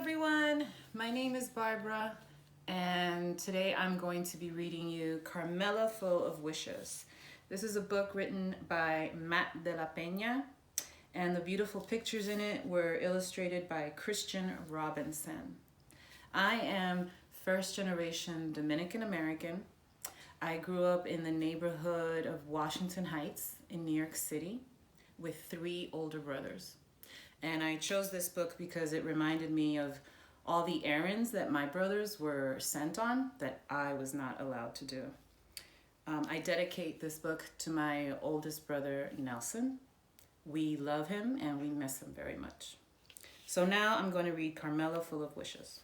everyone, my name is Barbara, and today I'm going to be reading you Carmela Full of Wishes. This is a book written by Matt de la Pena, and the beautiful pictures in it were illustrated by Christian Robinson. I am first generation Dominican American. I grew up in the neighborhood of Washington Heights in New York City with three older brothers. And I chose this book because it reminded me of all the errands that my brothers were sent on that I was not allowed to do. I dedicate this book to my oldest brother, Nelson. We love him and we miss him very much. So now I'm going to read Carmela Full of Wishes.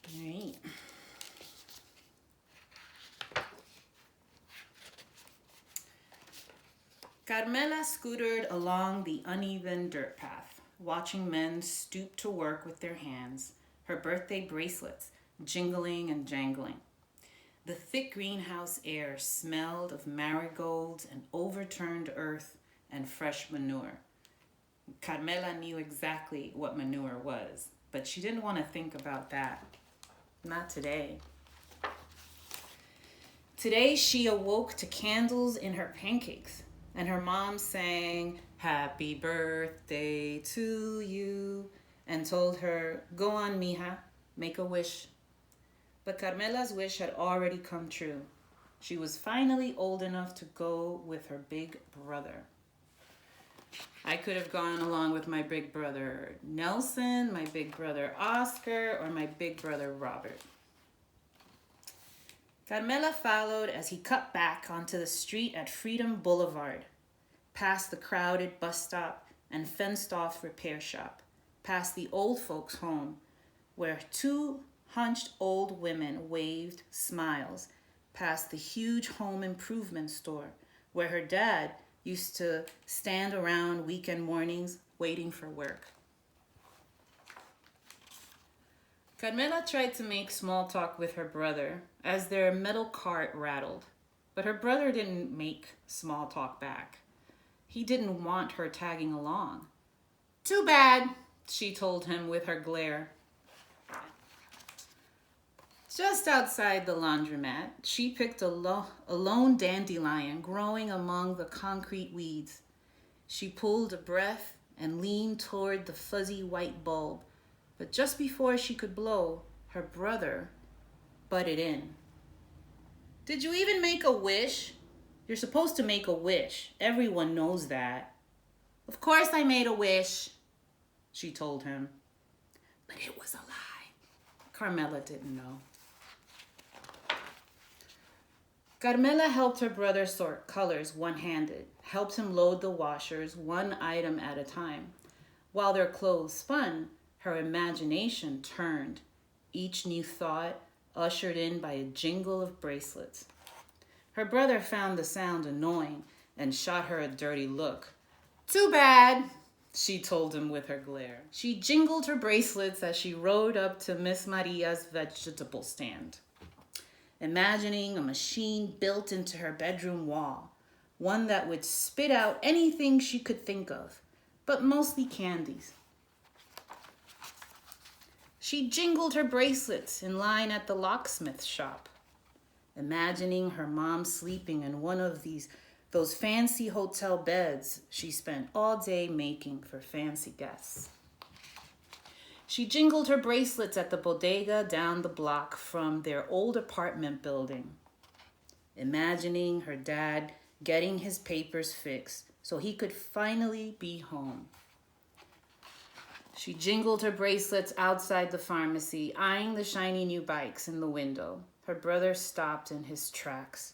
All right. Carmela scootered along the uneven dirt path, watching men stoop to work with their hands, her birthday bracelets jingling and jangling. The thick greenhouse air smelled of marigolds and overturned earth and fresh manure. Carmela knew exactly what manure was, but she didn't want to think about that. Not today. Today she awoke to candles in her pancakes. And her mom sang, "Happy birthday to you," and told her, "Go on, mija, make a wish." But Carmela's wish had already come true. She was finally old enough to go with her big brother. I could have gone along with my big brother Nelson, my big brother Oscar, or my big brother Robert. Carmela followed as he cut back onto the street at Freedom Boulevard, past the crowded bus stop and fenced-off repair shop, past the old folks' home, where two hunched old women waved smiles, past the huge home improvement store, where her dad used to stand around weekend mornings waiting for work. Carmela tried to make small talk with her brother as their metal cart rattled, but her brother didn't make small talk back. He didn't want her tagging along. "Too bad," she told him with her glare. Just outside the laundromat, she picked a lone dandelion growing among the concrete weeds. She pulled a breath and leaned toward the fuzzy white bulb. But just before she could blow, her brother butted in. "Did you even make a wish? You're supposed to make a wish. Everyone knows that." "Of course I made a wish," she told him. But it was a lie. Carmela didn't know. Carmela helped her brother sort colors one-handed, helped him load the washers one item at a time. While their clothes spun, her imagination turned, each new thought ushered in by a jingle of bracelets. Her brother found the sound annoying and shot her a dirty look. "Too bad," she told him with her glare. She jingled her bracelets as she rode up to Miss Maria's vegetable stand, imagining a machine built into her bedroom wall, one that would spit out anything she could think of, but mostly candies. She jingled her bracelets in line at the locksmith shop, imagining her mom sleeping in one of those fancy hotel beds she spent all day making for fancy guests. She jingled her bracelets at the bodega down the block from their old apartment building, imagining her dad getting his papers fixed so he could finally be home. She jingled her bracelets outside the pharmacy, eyeing the shiny new bikes in the window. Her brother stopped in his tracks.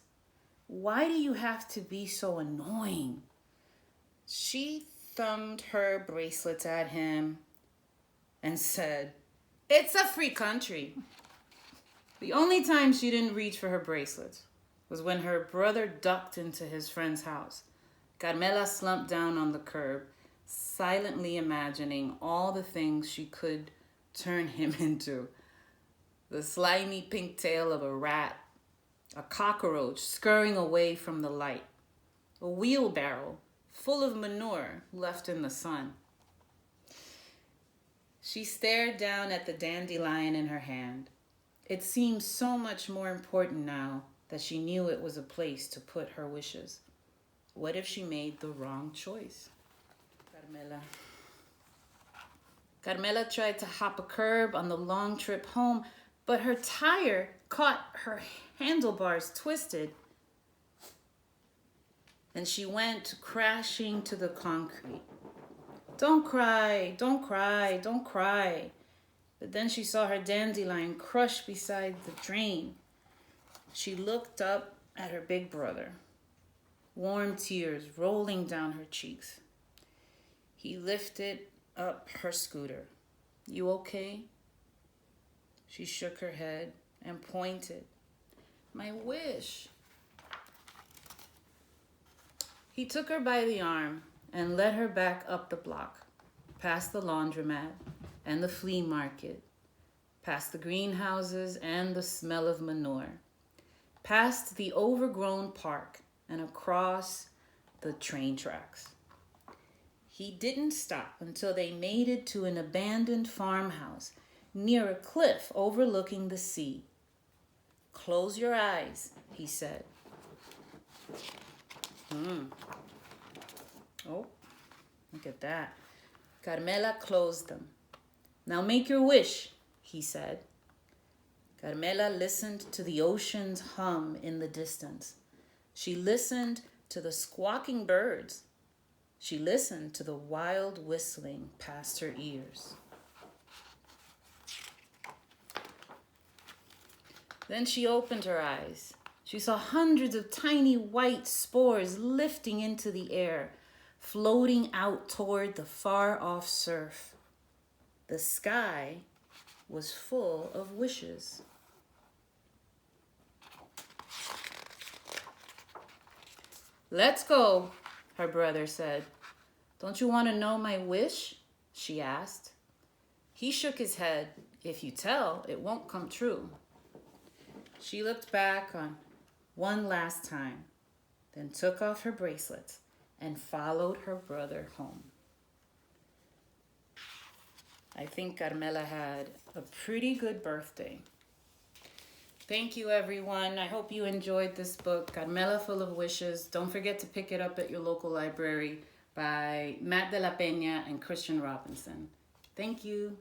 "Why do you have to be so annoying?" She thumbed her bracelets at him and said, "It's a free country." The only time she didn't reach for her bracelets was when her brother ducked into his friend's house. Carmela slumped down on the curb, silently imagining all the things she could turn him into. The slimy pink tail of a rat, a cockroach scurrying away from the light, a wheelbarrow full of manure left in the sun. She stared down at the dandelion in her hand. It seemed so much more important now that she knew it was a place to put her wishes. What if she made the wrong choice? Carmela tried to hop a curb on the long trip home, but her tire caught her handlebars twisted, and she went crashing to the concrete. Don't cry, don't cry, don't cry. But then she saw her dandelion crushed beside the drain. She looked up at her big brother, warm tears rolling down her cheeks. He lifted up her scooter. You okay? She shook her head and pointed. My wish. He took her by the arm and led her back up the block, past the laundromat and the flea market, past the greenhouses and the smell of manure, past the overgrown park and across the train tracks. He didn't stop until they made it to an abandoned farmhouse near a cliff overlooking the sea. Close your eyes, he said. Oh, look at that. Carmela closed them. Now make your wish, he said. Carmela listened to the ocean's hum in the distance. She listened to the squawking birds. She listened to the wild whistling past her ears. Then she opened her eyes. She saw hundreds of tiny white spores lifting into the air, floating out toward the far-off surf. The sky was full of wishes. Let's go, her brother said. Don't you want to know my wish? She asked. He shook his head. If you tell, it won't come true. She looked back on one last time, then took off her bracelets and followed her brother home. I think Carmela had a pretty good birthday. Thank you, everyone. I hope you enjoyed this book, Carmela Full of Wishes. Don't forget to pick it up at your local library by Matt de la Pena and Christian Robinson. Thank you.